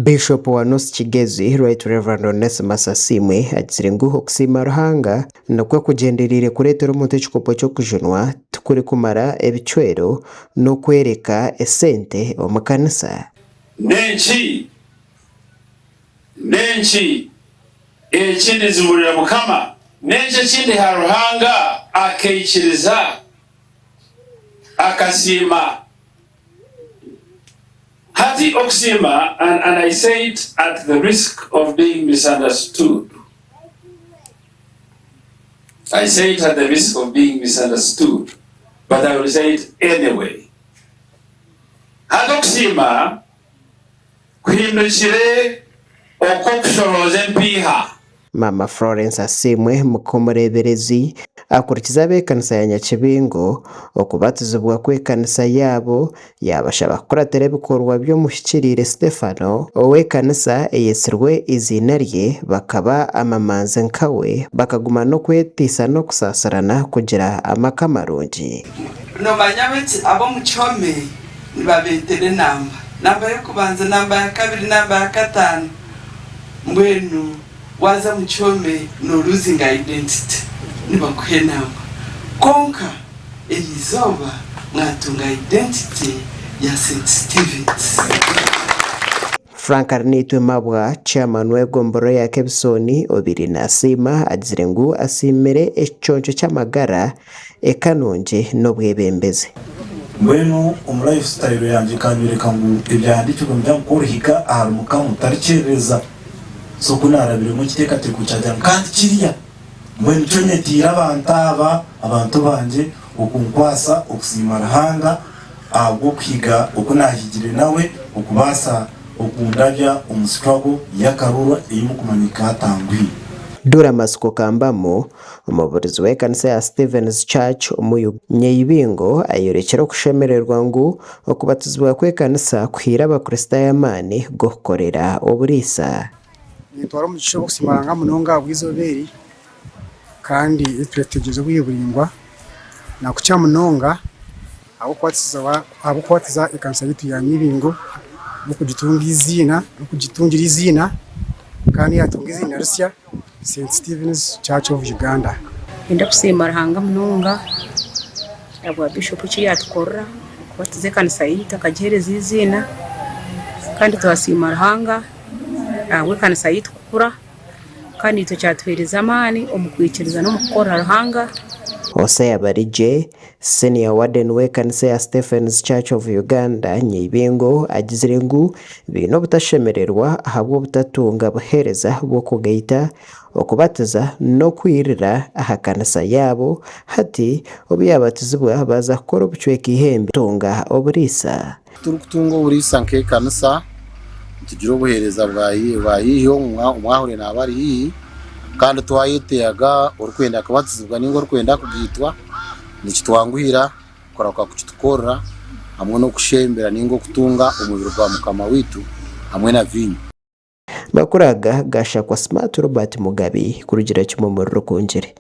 Bishop wa North Kigezi Right Reverend Onesmus Asimwe agizire nguho kusima Ruhanga nakwa kugenderire kuretera omuntu ekikopo cyo kujunwa tukuri kumara ebicwero no kwereka esente omukanisa nenchi ekindi zimurira mukama nenchi kindi ha Ruhanga akeichiriza akasima Hati okusima, and I say it at the risk of being misunderstood. I say it at the risk of being misunderstood, but I will say it anyway. Hati okusima, kuhindukire okukushoroza empiha. Mama Florence Asimwe mukomureberezi akurikiza abekanisa ya Nyakibingo okubatizibwa kw'ekanisa yabo yabashaba kukuratira ebikorwa by'omuhikirire Stefano ow'ekanisa eyesirwe izina rye bakaba amamanzi nkawe bakaguma no kwetiisa no kusasirana kugira amaka marungi. Nomanya bati abo muchome nibabetere namba yo kubanza, namba ya kabiri, namba ya gatanu mbwenu waza muchome no losing identity nibakuhe namba konka elizoba mwatunga identity ya St. Stephen's. Frank Arnitwe Mabwa chairman w'egomboro ya Kebsoni obiri nasima agizire ngu asimere ekiconco cy'amagara ekanonje n'obwebembeze mbwenu lifestyle yanje kanyereka ngu ibyandikirwa byakorohika aharimuka mutarikereza so kunarabire mu kiteekateko kyajya kandi kiriya mbwenu cyo nyetira abantu banje okunkwasa okusima Ruhanga ahubwo kwiga okunahigire nawe okubasa okundabya omustruggle yakarura eyimukumanika hatangwi. Dura Masiko Kambamo umuyobozi w'ekanisa ya Stephen's Church Nyeyibingo ayorekera okushemererwa ngu okubatizibwa kw'ekanisa kuhira abakristo amani go kukorera oburisa. Nitwara umugisha wo kusimaranga munonga bw'izoberi kandi itwetegezo bw'ibulingwa na kucya munonga abo kwatiza ekanisa yitu ya Nyibingo no kugitungira izina kandi yatunga izina rusya St. Stephen's Church of Uganda. Enda kusima Ruhanga munonga abo bishop kiri atukorra kubatiza ekanisa yitu akagihereza izina kandi twasima Ruhanga wekanisa yitu kukura kandi ito cyatuhereza amani omukwikiriza no mukora Ruhanga. Hosea Barije senior warden w'ekanisa ya Stephen's Church of Uganda Nyibingo agizire ngu bino butashemererwa ahabwo butatunga buhereza bwo kugaita okubatiza no kwirira ahakanisa yabo hati obuyabatizibwa baza kukora obucweka ihembe tunga oburisa turukutunga oburisa nk'ekanisa tugira obuhereza bwayiyo umwahure nabari hii kandi twayiteyaga urukwenda kubatizibwa ningo rukwenda kugitwa nikitwanguhira koraka kukitukora hamwe no kushembera ningo kutunga umubiri kwa mukama witu hamwe na vinyo bakuraga gasha kwa Smart Robert Mugabi kurugira cy'umumuriro kongere.